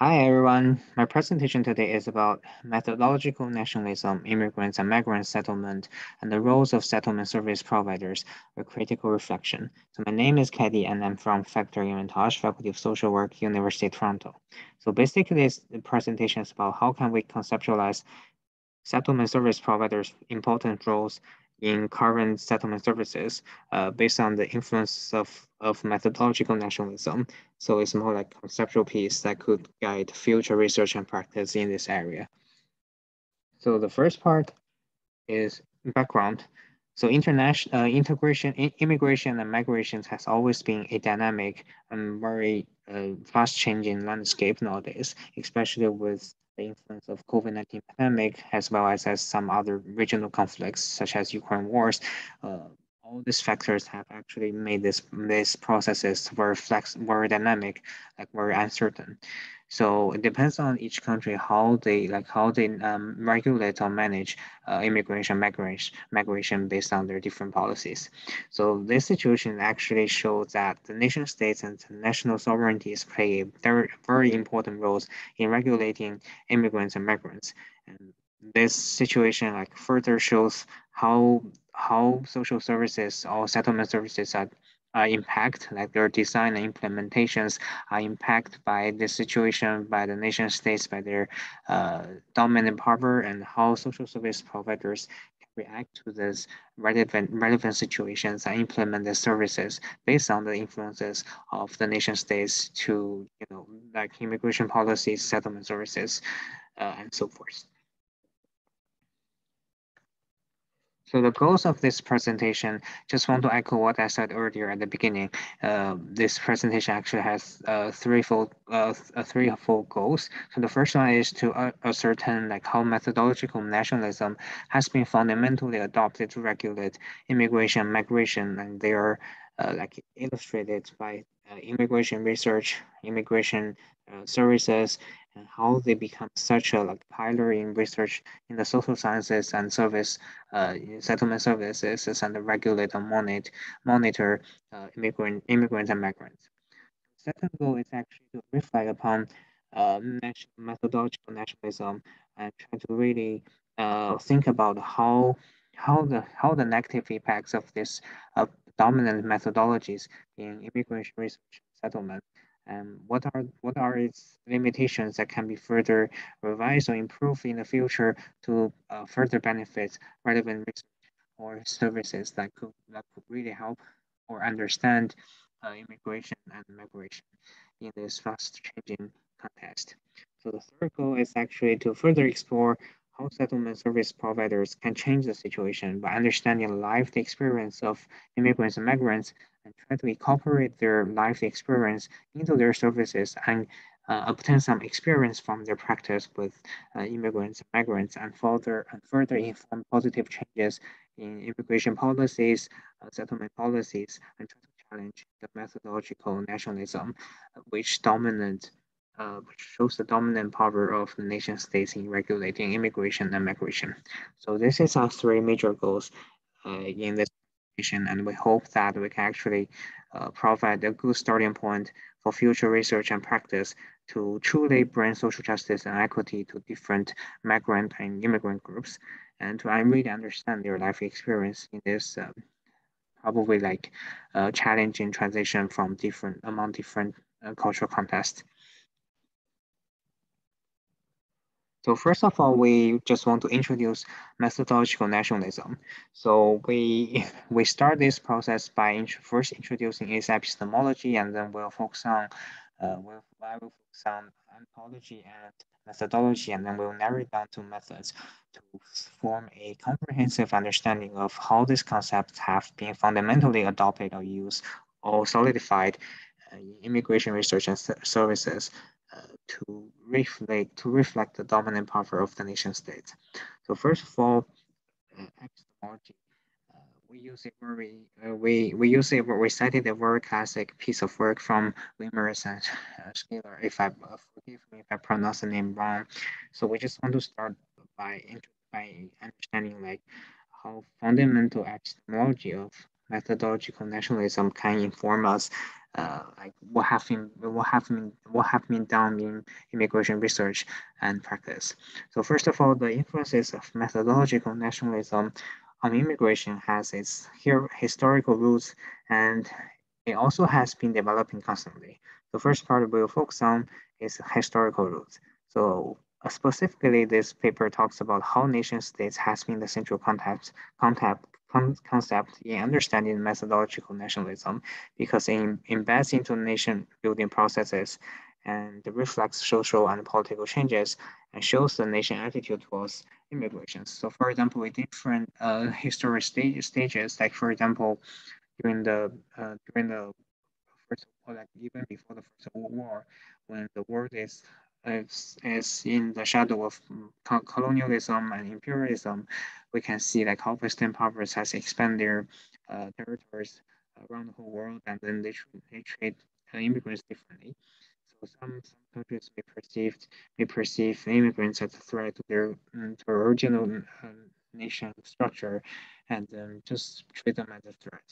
Hi everyone, my presentation today is about methodological nationalism, immigrants and migrant settlement, and the roles of settlement service providers for critical reflection. So my name is Kedi and I'm from Faculty in Montage, Faculty of Social Work, University of Toronto. So basically this presentation is about how can we conceptualize settlement service providers' important roles in current settlement services based on the influence of methodological nationalism. So it's more like conceptual piece that could guide future research and practice in this area. So the first part is background. So international integration, immigration and migration has always been a dynamic and very fast changing landscape nowadays, especially with the influence of COVID-19 pandemic, as well as some other regional conflicts, such as Ukraine wars. Uh, all these factors have actually made these processes very dynamic, like very uncertain. So it depends on each country how they regulate or manage migration based on their different policies. So this situation actually shows that the nation states and national sovereignties play a very important roles in regulating immigrants and migrants. And this situation further shows how social services or settlement services are impact, like their design and implementations are impacted by this situation, by the nation states, by their dominant power, and how social service providers can react to this relevant situations and implement the services based on the influences of the nation states to, like immigration policies, settlement services, and so forth. So the goals of this presentation, just want to echo what I said earlier at the beginning. This presentation actually has threefold goals. So the first one is to ascertain how methodological nationalism has been fundamentally adopted to regulate immigration, migration, and they are illustrated by immigration research, immigration services, and how they become such a pillar in research in the social sciences and settlement services and regulate and monitor immigrants and migrants. Second goal is actually to reflect upon methodological nationalism and try to really think about how the negative impacts of this dominant methodologies in immigration research and settlement, and what are its limitations that can be further revised or improved in the future to further benefit relevant research or services that could really help or understand immigration and migration in this fast changing context. So the third goal is actually to further explore how settlement service providers can change the situation by understanding the lived experience of immigrants and migrants and try to incorporate their lived experience into their services and obtain some experience from their practice with immigrants and migrants and further inform positive changes in immigration policies, settlement policies, and try to challenge the methodological nationalism, which shows the dominant power of the nation states in regulating immigration and migration. So this is our three major goals in this presentation, and we hope that we can actually provide a good starting point for future research and practice to truly bring social justice and equity to different migrant and immigrant groups, and to really understand their life experience in this probably challenging transition from different cultural contexts. So first of all, we just want to introduce methodological nationalism. So we start this process by first introducing its epistemology, and then I will focus on ontology and methodology, and then we'll narrow it down to methods to form a comprehensive understanding of how these concepts have been fundamentally adopted or used or solidified in immigration research and services to reflect the dominant power of the nation state. So first of all, epistemology. We cited a very classic piece of work from Wimmer and Schiller. If I forgive me if I pronounce the name wrong. So we just want to start by understanding how fundamental epistemology of methodological nationalism can inform us like what have been done in immigration research and practice. So first of all, the influences of methodological nationalism on immigration has its historical roots, and it also has been developing constantly. The first part we'll focus on is historical roots. So specifically, this paper talks about how nation states has been the central concept in understanding methodological nationalism, because it embeds into nation building processes and reflects social and political changes and shows the nation attitude towards immigration. So, for example, with different historic stages, like for example, during the first, or like even before the First World War, when the world is in the shadow of colonialism and imperialism, we can see like how Western powers has expanded their territories around the whole world, and then they treat immigrants differently. So some countries may perceive immigrants as a threat to their original nation structure, and just treat them as a threat.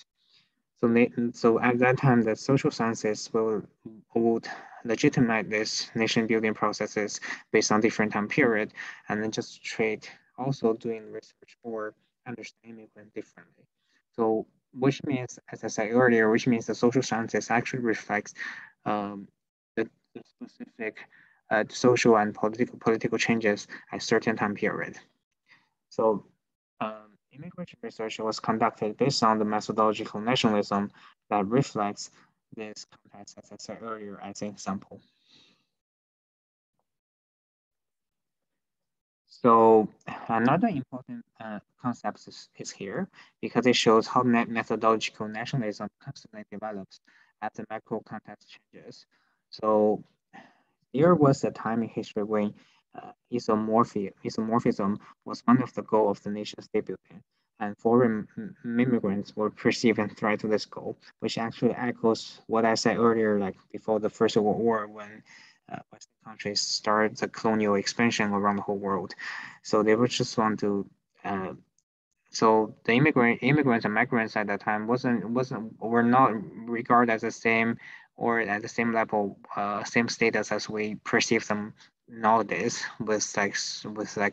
So at that time, the social sciences would legitimize this nation building processes based on different time period, and then just trade also doing research or understanding immigrant differently. So which means, as I said earlier, which means the social sciences actually reflects um, the specific social and political changes at certain time period. So immigration research was conducted based on the methodological nationalism that reflects this context, as I said earlier, as an example. So another important concept is here because it shows how methodological nationalism constantly develops as the macro context changes. So there was a time in history when isomorphism was one of the goals of the nation state building, and foreign immigrants were perceived a threat to this goal, which actually echoes what I said earlier, like before the First World War, when Western countries started the colonial expansion around the whole world. So they would just want to uh, so the immigrants and migrants at that time wasn't were not regarded as the same or at the same level, same status as we perceive them nowadays, with like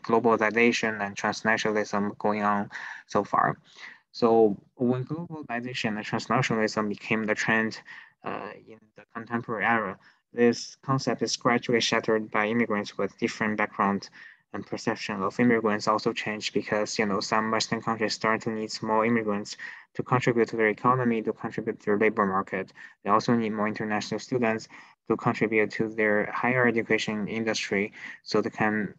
globalization and transnationalism going on so far. So when globalization and transnationalism became the trend in the contemporary era, this concept is gradually shattered by immigrants with different backgrounds, and perception of immigrants also changed because some Western countries start to need more immigrants to contribute to their economy, to contribute to their labor market. They also need more international students to contribute to their higher education industry, so they can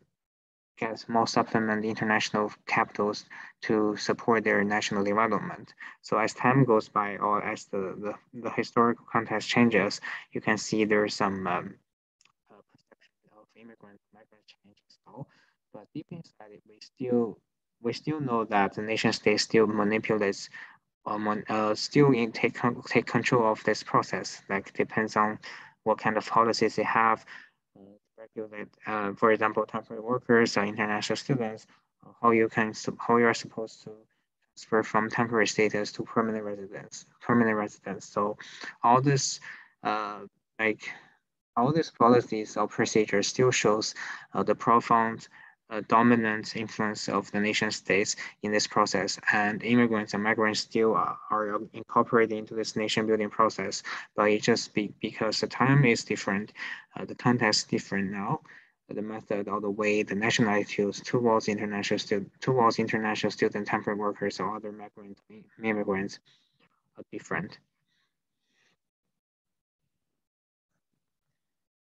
get more supplement international capitals to support their national development. So as time goes by, or as the historical context changes, you can see there's some perception of migrant change as well. But deep inside it, we still know that the nation state still manipulates still take control of this process. Like depends on what kind of policies they have regulate, for example, temporary workers or international students, how you are supposed to transfer from temporary status to permanent residence. Permanent residence. So all this, like all these policies or procedures still shows the profound dominant influence of the nation states in this process, and immigrants and migrants still are incorporated into this nation building process, but it just because the time is different, the context is different now, the method or the way the national attitudes towards international student, temporary workers, or other immigrants are different.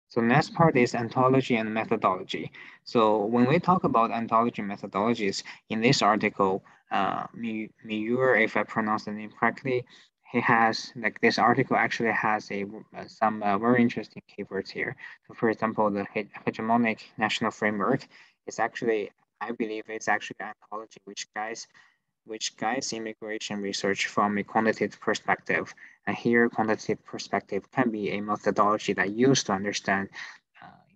So next part is ontology and methodology. So when we talk about ontology methodologies in this article, Meeus, if I pronounce the name correctly, he has like this article actually has some very interesting keywords here. So for example, the hegemonic national framework is actually, I believe, it's actually ontology which guides immigration research from a quantitative perspective. And here, quantitative perspective can be a methodology that used to understand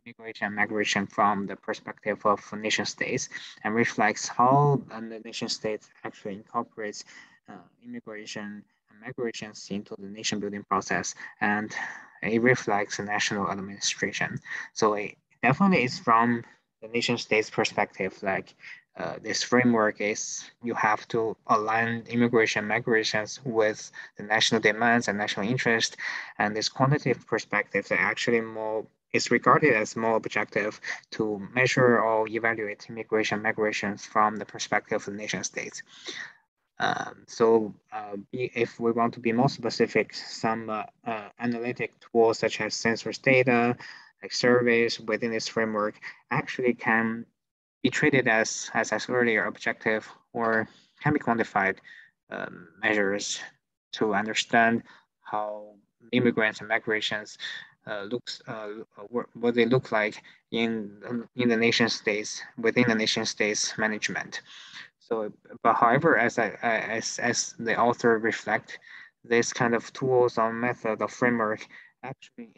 immigration and migration from the perspective of nation states and reflects how the nation state actually incorporates immigration migrations into the nation building process, and it reflects national administration. So it definitely is from the nation state's perspective, like this framework is you have to align immigration migrations with the national demands and national interest, and this quantitative perspective that actually more is regarded as more objective to measure or evaluate immigration migrations from the perspective of the nation states. If we want to be more specific, some analytic tools such as census data, like surveys within this framework, actually can be treated as earlier objective or can be quantified measures to understand how immigrants and migrations what they look like in the nation states within the nation states management. So, but however, as the author reflect, this kind of tools or method or framework actually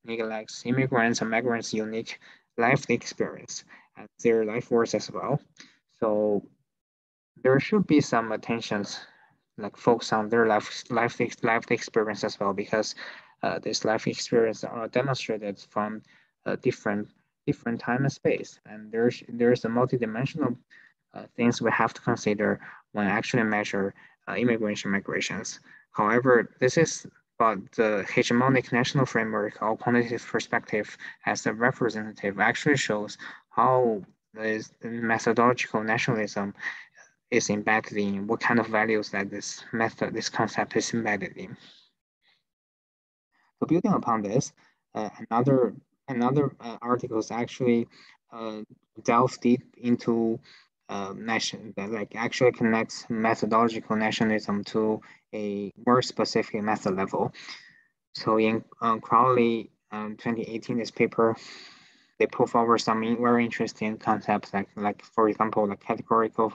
neglects immigrants and migrants' unique life experience and their life works as well. So there should be some attentions like focus on their life experience as well, because this life experience are demonstrated from different time and space, and there's a multidimensional things we have to consider when actually measure immigration migrations. However, this is but the hegemonic national framework or quantitative perspective as a representative actually shows how this methodological nationalism is embedded in, what kind of values that this concept is embedded in. So building upon this, another articles actually delve deep into nation that like actually connects methodological nationalism to a more specific method level. So in Crowley 2018, this paper, they put forward some very interesting concepts like for example, like categorical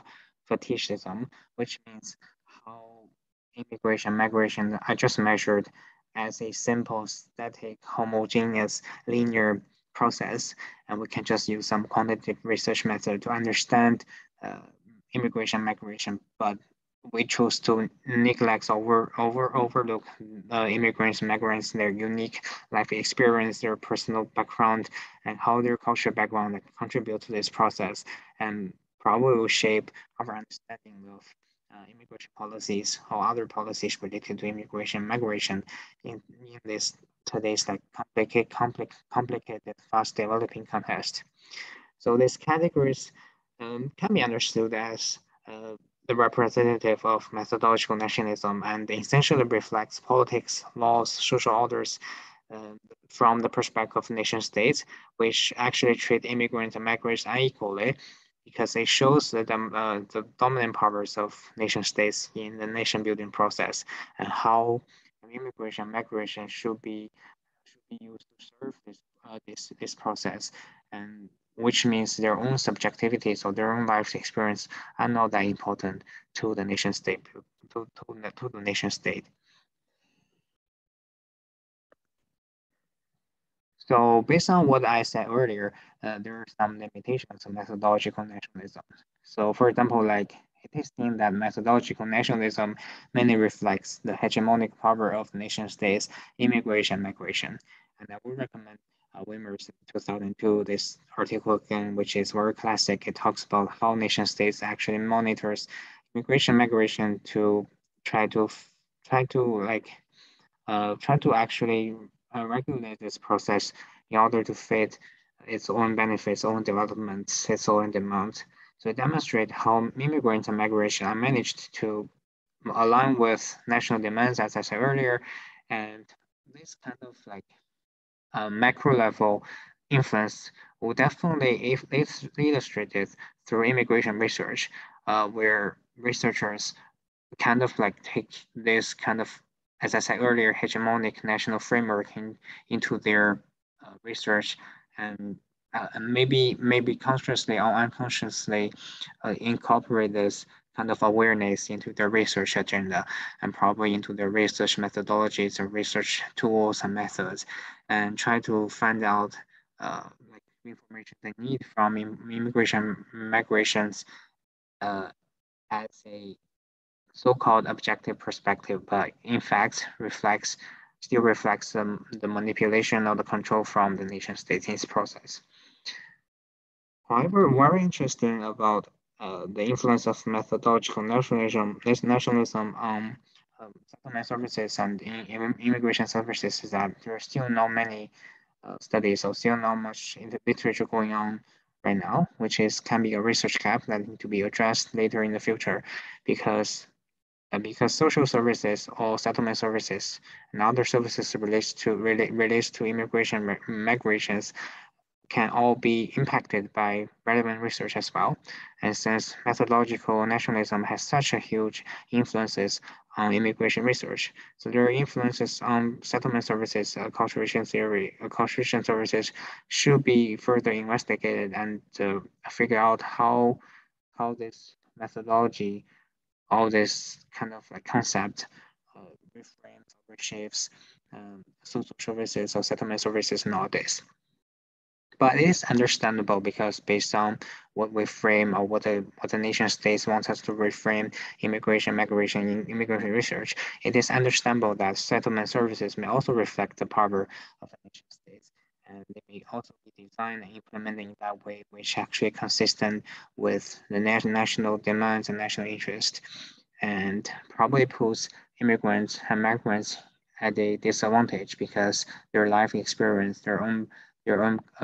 fetishism, which means how immigration, migration are just measured as a simple, static, homogeneous, linear process, and we can just use some quantitative research method to understand immigration, migration, but we choose to neglect overlook immigrants, migrants, their unique life experience, their personal background, and how their cultural background contribute to this process, and probably will shape our understanding of immigration policies or other policies related to immigration, migration in this today's like complicated, fast developing context. So these categories can be understood as the representative of methodological nationalism and essentially reflects politics, laws, social orders from the perspective of nation states, which actually treat immigrants and migrants unequally because it shows the dominant powers of nation states in the nation building process and how immigration and migration should be used to serve this process, and which means their own subjectivities or their own life experience are not that important to the nation state to the nation state. So based on what I said earlier, there are some limitations of methodological nationalism. So for example, like it is seen that methodological nationalism mainly reflects the hegemonic power of nation states, immigration, migration. And I would recommend Wimmer's 2002, this article again, which is very classic. It talks about how nation states actually monitors immigration, migration to try to try to actually regulate this process in order to fit its own benefits, own developments, its own demands. So it demonstrates how immigrants and migration are managed to align with national demands, as I said earlier, and this kind of like macro level influence will definitely, if it's illustrated through immigration research, where researchers kind of like take this kind of, as I said earlier, hegemonic national framework into their research, and maybe consciously or unconsciously incorporate this kind of awareness into their research agenda and probably into their research methodologies and research tools and methods, and try to find out like information they need from immigration migrations as a so-called objective perspective, but in fact still reflects the manipulation of the control from the nation state in this process. However, very interesting about the influence of methodological nationalism on settlement services and immigration services is that there are still not many studies or still not much in the literature going on right now, which can be a research gap that need to be addressed later in the future, because social services or settlement services and other services relates to immigration migrations can all be impacted by relevant research as well. And since methodological nationalism has such a huge influences on immigration research, so their influences on settlement services, acculturation theory, acculturation services should be further investigated and figure out how this methodology, all this kind of like concept, reframes or reshapes social services or settlement services nowadays. But it is understandable because based on what we frame or what the nation states wants us to reframe migration, immigration research, it is understandable that settlement services may also reflect the power of the nation states. And they may also be designed and implemented in that way, which actually consistent with the national demands and national interest, and probably puts immigrants and migrants at a disadvantage because their life experience, their own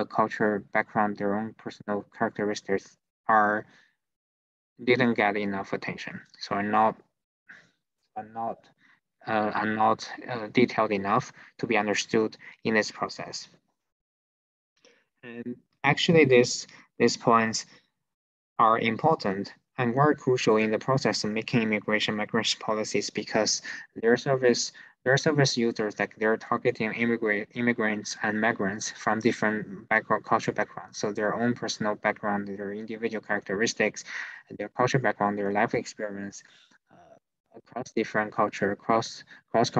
culture background, their own personal characteristics didn't get enough attention. So are not detailed enough to be understood in this process. And actually, these points are important and very crucial in the process of making migration policies because their service users, like they're targeting immigrants and migrants from different cultural backgrounds. So their own personal background, their individual characteristics, their cultural background, their life experience across different culture,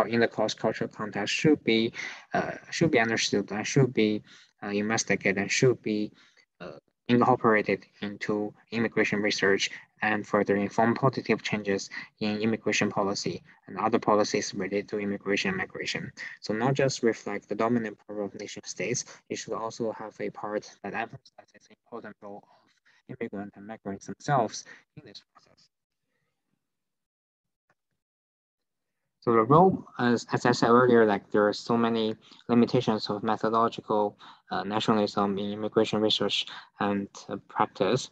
in the cross cultural context should be understood and should be investigated and should be incorporated into immigration research and further inform positive changes in immigration policy and other policies related to immigration and migration. So not just reflect the dominant power of nation states, it should also have a part that emphasizes the important role of immigrants and migrants themselves in this process. So the role, as I said earlier, like there are so many limitations of methodological nationalism in immigration research and practice,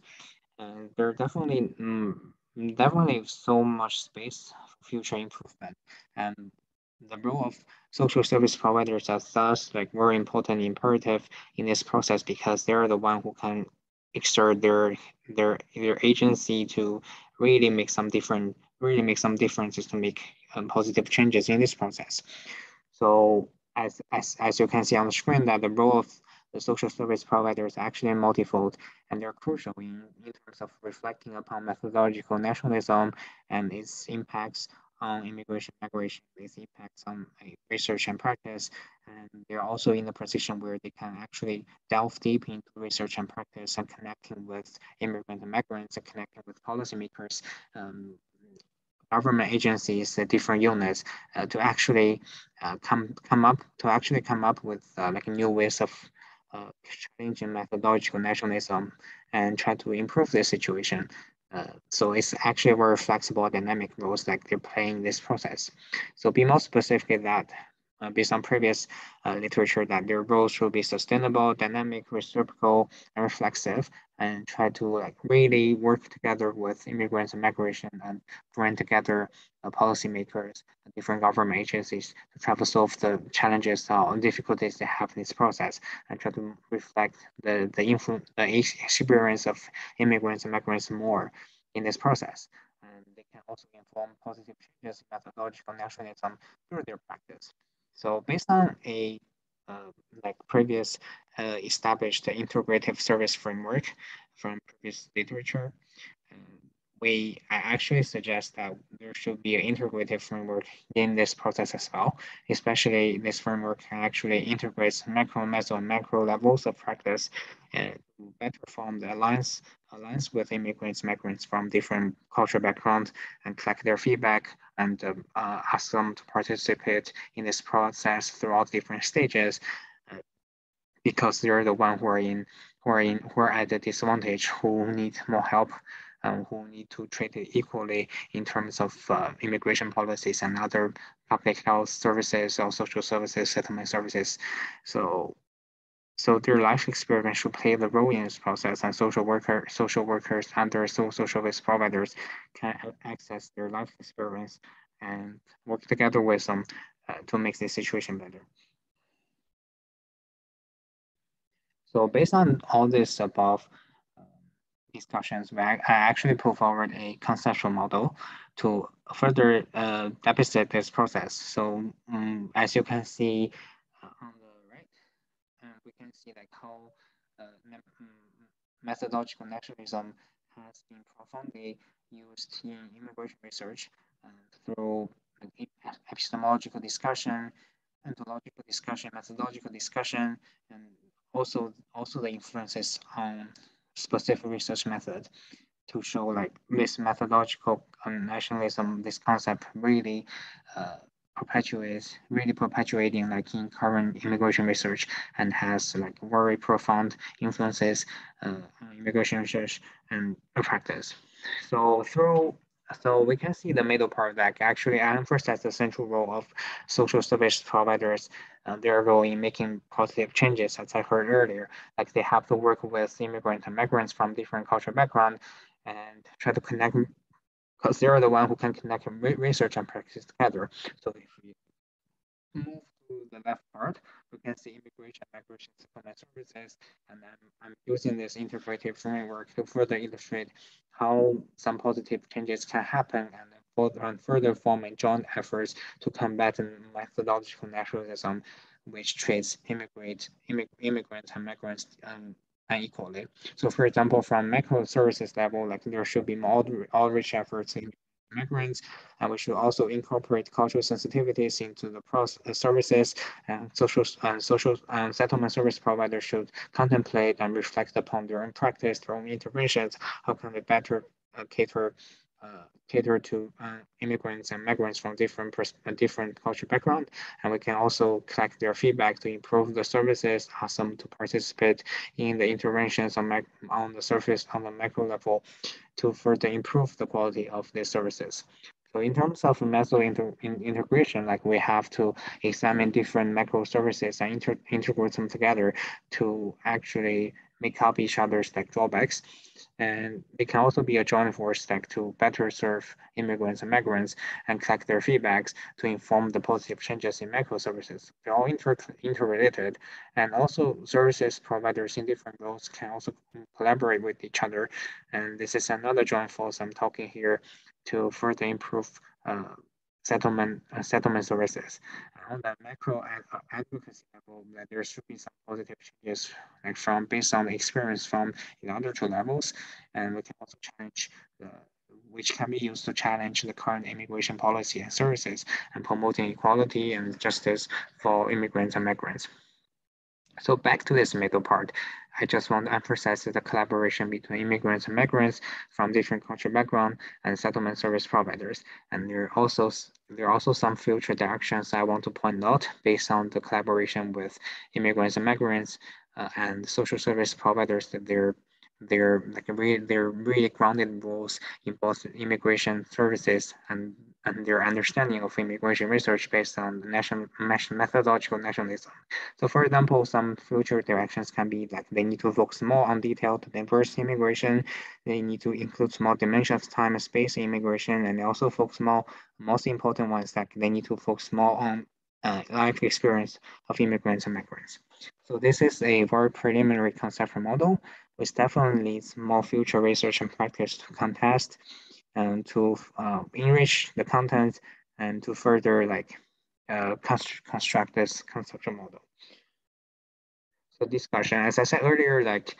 and there are definitely so much space for future improvement. And the role of social service providers are thus like very important imperative in this process because they're the one who can exert their agency to really make some differences to make positive changes in this process. So as you can see on the screen, that the role of the social service providers actually multifold, and they're crucial in terms of reflecting upon methodological nationalism and its impacts on immigration, migration, its impacts on research and practice. And they're also in a position where they can actually delve deep into research and practice and connecting with immigrants and migrants and connecting with policymakers, government agencies, different units, to actually come up with like new ways of challenging methodological nationalism and try to improve the situation. So it's actually very flexible, dynamic roles like they're playing this process. So be more specific that based on previous literature that their roles should be sustainable, dynamic, reciprocal, and reflexive, and try to like really work together with immigrants and migration and bring together policymakers, different government agencies to try to solve the challenges or difficulties they have in this process and try to reflect the experience of immigrants and migrants more in this process. And they can also inform positive changes in methodological nationalism through their practice. So based on a like previous established integrative service framework from previous literature, I actually suggest that there should be an integrative framework in this process as well. Especially this framework can actually integrate macro, meso, and macro levels of practice and better form the alliance with migrants from different cultural backgrounds and collect their feedback and ask them to participate in this process throughout different stages because they're the one who are at the disadvantage, who need more help, who need to treat it equally in terms of immigration policies and other public health services or social services, settlement services. So their life experience should play the role in this process, and social workers, and their social service providers can access their life experience and work together with them to make the situation better. So based on all this above discussions, I actually put forward a conceptual model to further demonstrate this process. So as you can see on the right, we can see like how methodological naturalism has been profoundly used in immigration research through epistemological discussion, ontological discussion, methodological discussion, and also the influences on specific research method to show like this methodological nationalism, this concept really uh, perpetuating like in current immigration research and has like very profound influences on immigration research and practice. So through so we can see the middle part that actually emphasizes the central role of social service providers, their role in making positive changes, as I heard earlier. Like they have to work with immigrants and migrants from different cultural background and try to connect because they're the one who can connect research and practice together. So if we move to the left part, we can see immigration, migration, settlement services, and I'm using this integrative framework to further illustrate how some positive changes can happen and further forming joint efforts to combat methodological nationalism, which treats immigrants and migrants unequally. So, for example, from macro services level, like there should be more outreach efforts in migrants, and we should also incorporate cultural sensitivities into the services and social settlement service providers should contemplate and reflect upon their own practice, their own interventions. How can they better cater cater to immigrants and migrants from different cultural background, and we can also collect their feedback to improve the services, ask them to participate in the interventions on the surface on the macro level to further improve the quality of the services. So in terms of integration, like we have to examine different macro services and integrate them together to actually make up each other's like drawbacks. And it can also be a joint force like to better serve immigrants and migrants and collect their feedbacks to inform the positive changes in macro services. They're all interrelated, and also services providers in different roles can also collaborate with each other. And this is another joint force I'm talking here to further improve settlement services. On the macro advocacy level, that there should be some positive changes, like from based on the experience from the other two levels, and we can also challenge the which can be used to challenge the current immigration policy and services and promoting equality and justice for immigrants and migrants. So back to this middle part, I just want to emphasize the collaboration between immigrants and migrants from different cultural background and settlement service providers. And there are also some future directions I want to point out based on the collaboration with immigrants and migrants and social service providers that they're really grounded roles in both immigration services and their understanding of immigration research based on methodological nationalism. So for example, some future directions can be like they need to focus more on detailed diverse immigration. They need to include small dimensions of time and space in immigration, and they also focus more, most important ones that they need to focus more on life experience of immigrants and migrants. So this is a very preliminary conceptual model, which definitely needs more future research and practice to contest and to enrich the content and to further like construct this conceptual model. So discussion, as I said earlier, like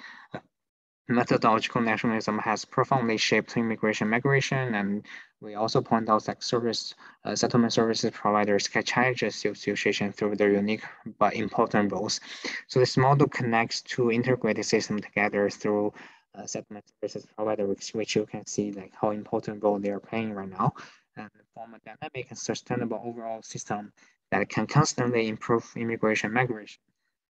methodological nationalism has profoundly shaped immigration migration, and we also point out that settlement services providers can challenge the situation through their unique but important roles. So this model connects two integrated systems together through settlement services provider, which you can see like how important role they are playing right now, and form a dynamic and sustainable overall system that can constantly improve immigration migration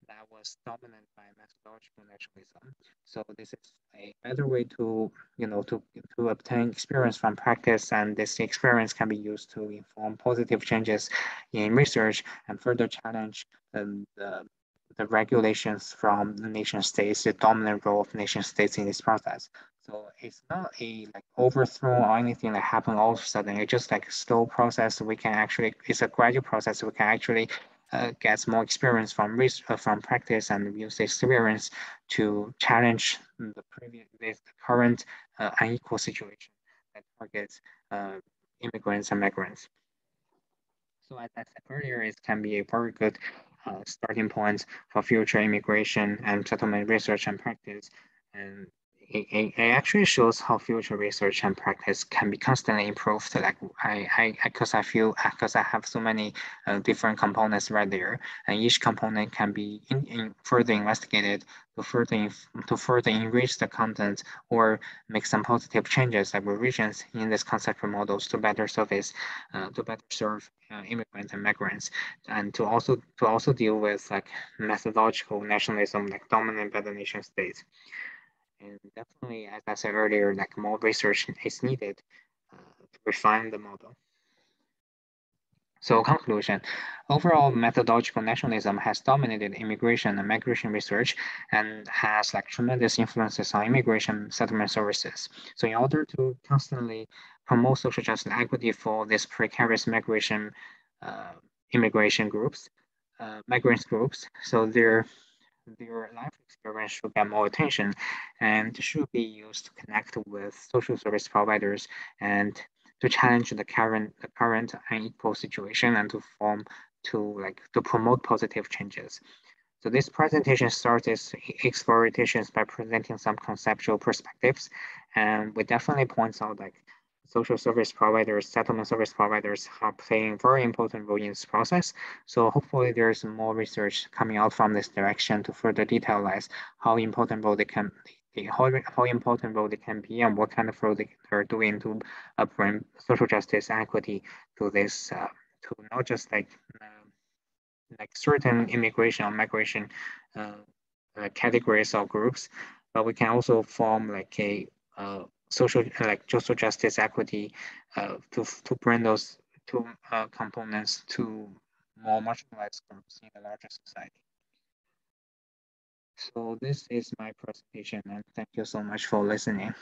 that was dominant by methodological naturalism. So this is a better way to, to obtain experience from practice, and this experience can be used to inform positive changes in research and further challenge the regulations from the nation states, the dominant role of nation states in this process. So it's not a like overthrow or anything that happened all of a sudden. It's just like a slow process. It's a gradual process. We can actually gets more experience from practice and use experience to challenge the current unequal situation that targets immigrants and migrants. So as I said earlier, it can be a very good starting point for future immigration and settlement research and practice. And it actually shows how future research and practice can be constantly improved. Like because I have so many different components right there, and each component can be further investigated to further enrich the content or make some positive changes like revisions in this conceptual models to better serve immigrants and migrants, and to also deal with like methodological nationalism like dominant by the nation states. And definitely, as I said earlier, like more research is needed to refine the model. So conclusion, overall methodological nationalism has dominated immigration and migration research and has like tremendous influences on immigration settlement services. So in order to constantly promote social justice and equity for this precarious uh, immigration groups, migrants groups, so their life experience should get more attention and should be used to connect with social service providers and to challenge the current unequal situation and to promote positive changes. So this presentation starts its explorations by presenting some conceptual perspectives, and we definitely points out like social service providers, settlement service providers are playing very important role in this process. So hopefully there's more research coming out from this direction to further detailize how important role they can how important role they can be and what kind of role they are doing to bring social justice equity to this to not just like certain immigration or migration uh, categories or groups, but we can also form like a social justice equity to bring those two components to more marginalized groups in the larger society. So this is my presentation, and thank you so much for listening.